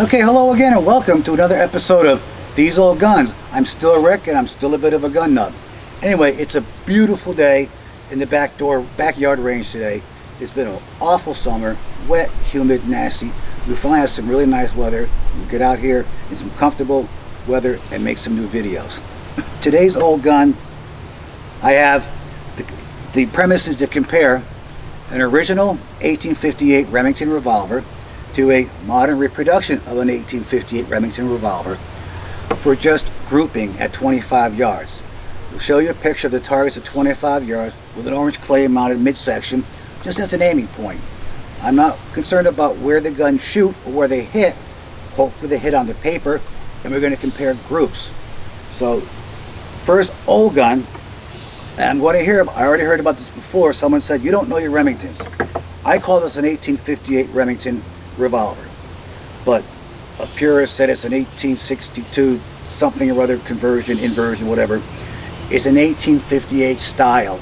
Okay, hello again and welcome to another episode of These Old Guns. I'm still Rick and I'm still a bit of a gun nut. Anyway, it's a beautiful day in the backyard range today. It's been an awful summer, wet, humid, nasty. We finally have some really nice weather. We'll get out here in some comfortable weather and make some new videos. Today's old gun, I have the premise is to compare an original 1858 Remington Revolver to a modern reproduction of an 1858 Remington Revolver for just grouping at 25 yards. We'll show you a picture of the targets at 25 yards with an orange clay mounted midsection just as an aiming point. I'm not concerned about where the guns shoot or where they hit. Hopefully they hit on the paper, and we're going to compare groups. So first, old gun, and I'm going to hear, I already heard about this before. Someone said, you don't know your Remingtons. I call this an 1858 Remington Revolver, but a purist said it's an 1862 something or other conversion, inversion, whatever. It's an 1858 style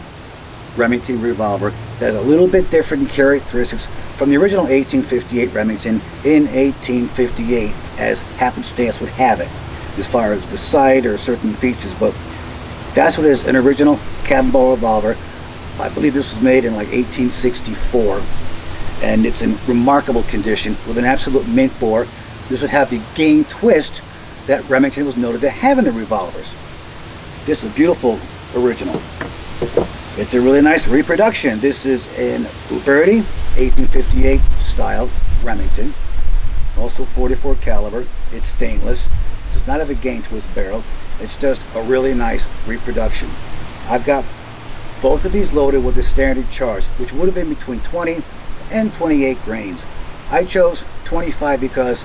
Remington Revolver that has a little bit different characteristics from the original 1858 Remington in 1858, as happenstance would have it, as far as the sight or certain features. But that's what it is, an original cap and ball revolver. I believe this was made in like 1864. And it's in remarkable condition with an absolute mint bore. This would have the game twist that Remington was noted to have in the revolvers. This is a beautiful original. It's a really nice reproduction. This is an Uberti 1858 style Remington, also 44 caliber. It's stainless. Does not have a game twist barrel. It's just a really nice reproduction. I've got both of these loaded with the standard charge, which would have been between 20 and 28 grains. I chose 25 because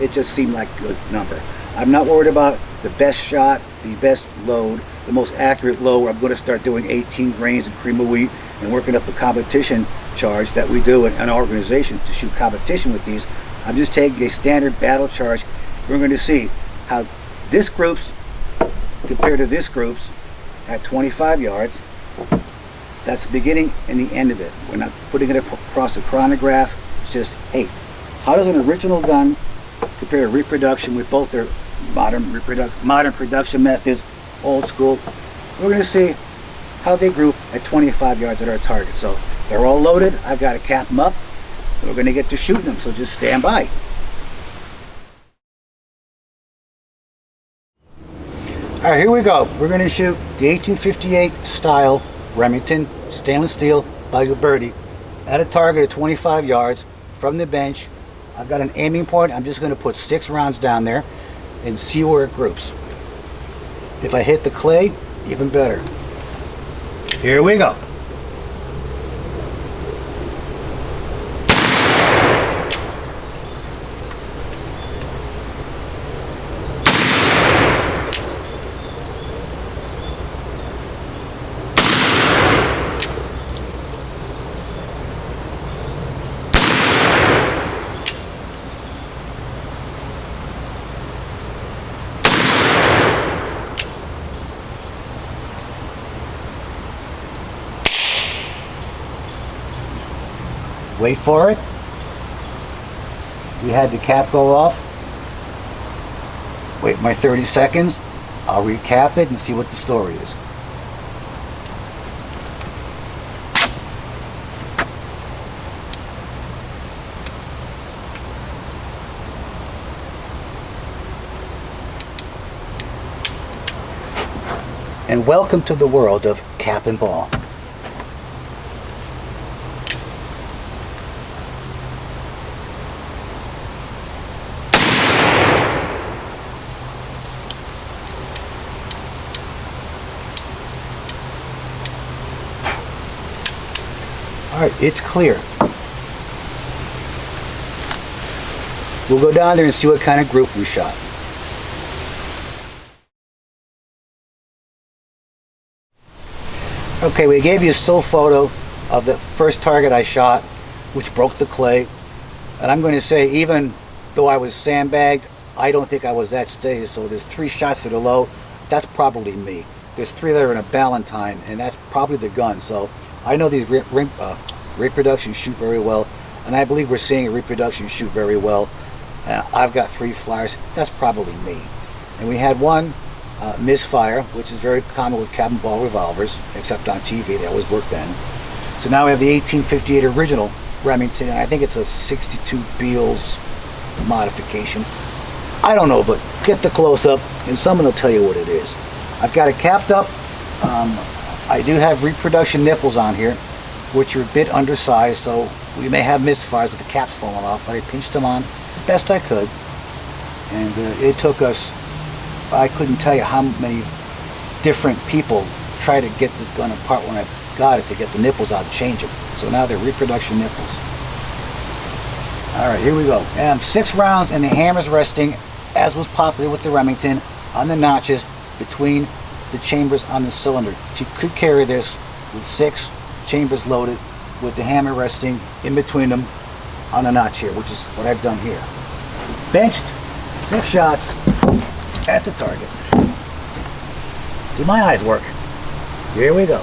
it just seemed like a good number. I'm not worried about the best shot, the best load, the most accurate load. I'm going to start doing 18 grains of cream of wheat and working up the competition charge that we do in an organization to shoot competition with these. I'm just taking a standard battle charge. We're going to see how this group's compared to this group's at 25 yards. That's the beginning and the end of it. We're not putting it across the chronograph. It's just, hey, how does an original gun compare to reproduction with both their modern production methods, old school? We're going to see how they group at 25 yards at our target. So they're all loaded. I've got to cap them up. We're going to get to shooting them, so just stand by. All right, here we go. We're going to shoot the 1858 style Remington stainless steel by Uberti at a target of 25 yards from the bench. I've got an aiming point. I'm just going to put 6 rounds down there and see where it groups. If I hit the clay, even better. Here we go. Wait for it. We had the cap go off. Wait my 30 seconds. I'll recap it and see what the story is. And welcome to the world of cap and ball. Alright, it's clear. We'll go down there and see what kind of group we shot. Okay, we gave you a still photo of the first target I shot, which broke the clay. And I'm going to say, even though I was sandbagged, I don't think I was that steady. So there's 3 shots to the low. That's probably me. There's 3 that are in a Ballantine, and that's probably the gun. So I know these reproductions shoot very well, and I believe we're seeing a reproduction shoot very well. I've got 3 flyers. That's probably me. And we had one misfire, which is very common with cabin ball revolvers, except on TV. They always work then. So now we have the 1858 original Remington, and I think it's a 62 Beals modification. I don't know, but get the close-up, and someone will tell you what it is. I've got it capped up. I do have reproduction nipples on here, which are a bit undersized, so we may have misfires with the caps falling off, but I pinched them on as best I could. And it took us, I couldn't tell you how many different people tried to get this gun apart when I got it to get the nipples out and change them. So now they're reproduction nipples. Alright, here we go. 6 rounds and the hammer's resting, as was popular with the Remington, on the notches between the chambers on the cylinder. You could carry this with 6 chambers loaded with the hammer resting in between them on the notch here, which is what I've done here. Benched 6 shots at the target. See, my eyes work. Here we go.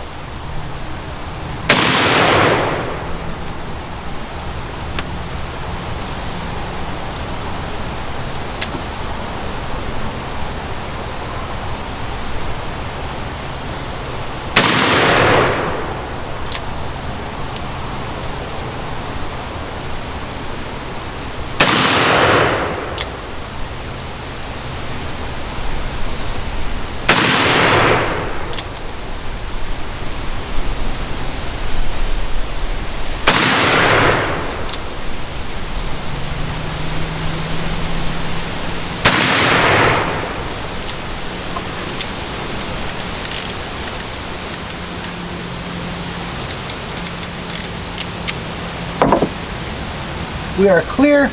We are clear,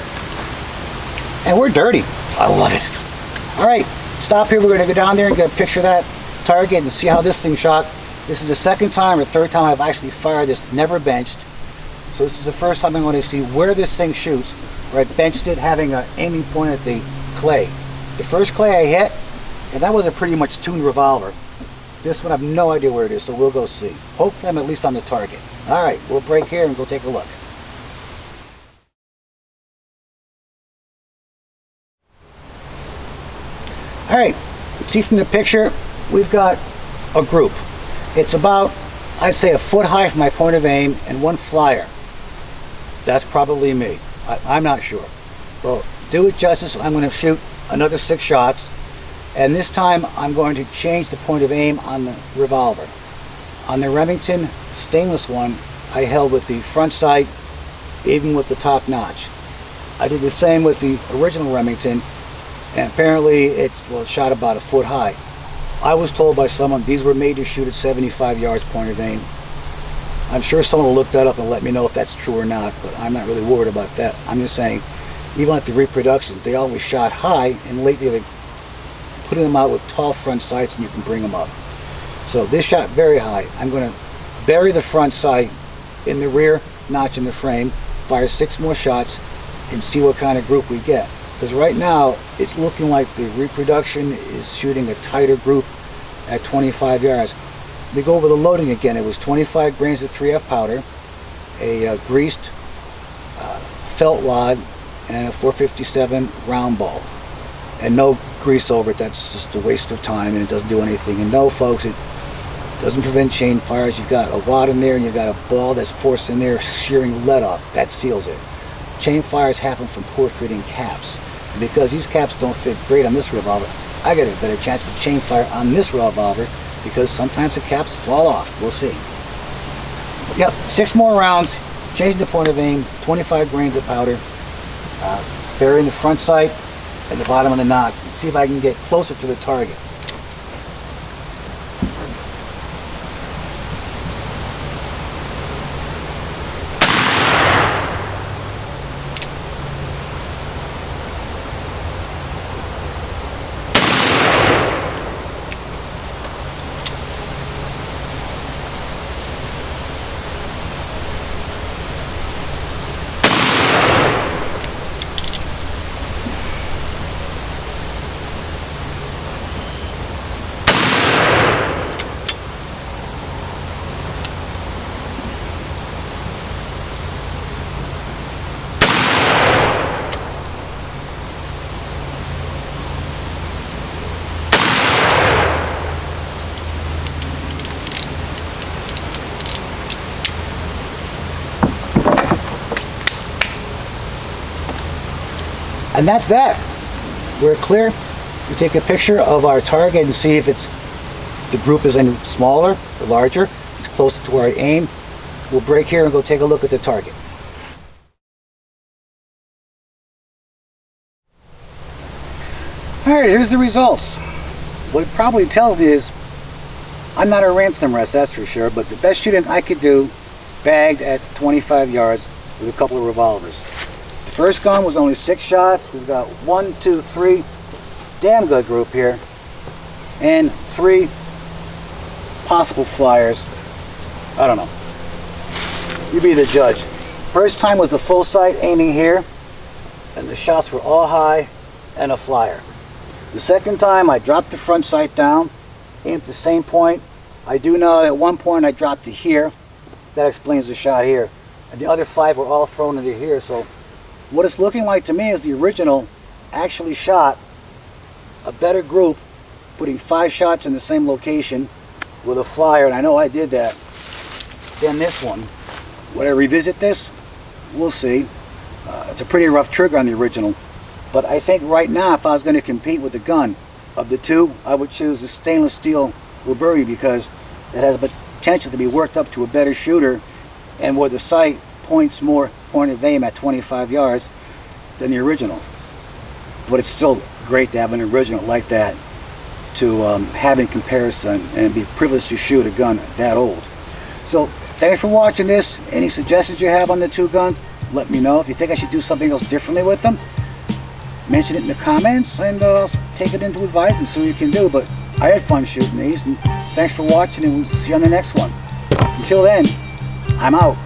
and we're dirty. I love it. All right, stop here. We're going to go down there and get a picture of that target and see how this thing shot. This is the 2nd time or 3rd time I've actually fired this, never benched. So this is the first time I'm going to see where this thing shoots, where I benched it having an aiming point at the clay. The first clay I hit, and that was a pretty much tuned revolver. This one I have no idea where it is, so we'll go see. Hopefully I'm at least on the target. All right, we'll break here and go take a look. All right, see from the picture, we've got a group. It's about, I'd say, a foot high from my point of aim and 1 flyer. That's probably me. I'm not sure. Well, do it justice. I'm going to shoot another 6 shots, and this time I'm going to change the point of aim on the revolver. On the Remington stainless one, I held with the front sight, even with the top notch. I did the same with the original Remington, and apparently it shot about a foot high. I was told by someone these were made to shoot at 75 yards point of aim. I'm sure someone will look that up and let me know if that's true or not, but I'm not really worried about that. I'm just saying, even at the reproduction, they always shot high, and lately they're putting them out with tall front sights and you can bring them up. So this shot very high. I'm going to bury the front sight in the rear notch in the frame, fire 6 more shots, and see what kind of group we get. Because right now, it's looking like the reproduction is shooting a tighter group at 25 yards. We go over the loading again. It was 25 grains of 3F powder, a greased felt wad, and a 457 round ball. And no grease over it. That's just a waste of time, and it doesn't do anything. And no, folks, it doesn't prevent chain fires. You've got a wad in there, and you've got a ball that's forced in there, shearing lead off. That seals it. Chain fires happen from poor fitting caps. And because these caps don't fit great on this revolver, I got a better chance for chain fire on this revolver because sometimes the caps fall off. We'll see. Yep, 6 more rounds, changing the point of aim, 25 grains of powder, burying the front sight and the bottom of the notch. See if I can get closer to the target. And that's that. We're clear. We take a picture of our target and see if the group is any smaller or larger. It's closer to where I aim. We'll break here and go take a look at the target. Alright, here's the results. What it probably tells me is I'm not a ransom rest, that's for sure, but the best shooting I could do, bagged at 25 yards with a couple of revolvers. The first gun was only 6 shots. We've got 1, 2, 3, damn good group here, and 3 possible flyers. I don't know. You be the judge. First time was the full sight aiming here, and the shots were all high and a flyer. The second time I dropped the front sight down, aimed at the same point. I do know at one point I dropped it here. That explains the shot here. And the other 5 were all thrown into here. So what it's looking like to me is the original actually shot a better group, putting 5 shots in the same location with a flyer, and I know I did that, than this one. When I revisit this, we'll see. It's a pretty rough trigger on the original. But I think right now, if I was going to compete with a gun, of the two, I would choose the stainless steel Uberti because it has the potential to be worked up to a better shooter, and where the sight points more point of aim at 25 yards than the original. But it's still great to have an original like that to have in comparison and be privileged to shoot a gun that old. So thanks for watching this. Any suggestions you have on the 2 guns, let me know. If you think I should do something else differently with them, mention it in the comments, and I'll take it into advice and see what you can do. But I had fun shooting these, and thanks for watching, and we'll see you on the next one. Until then, I'm out.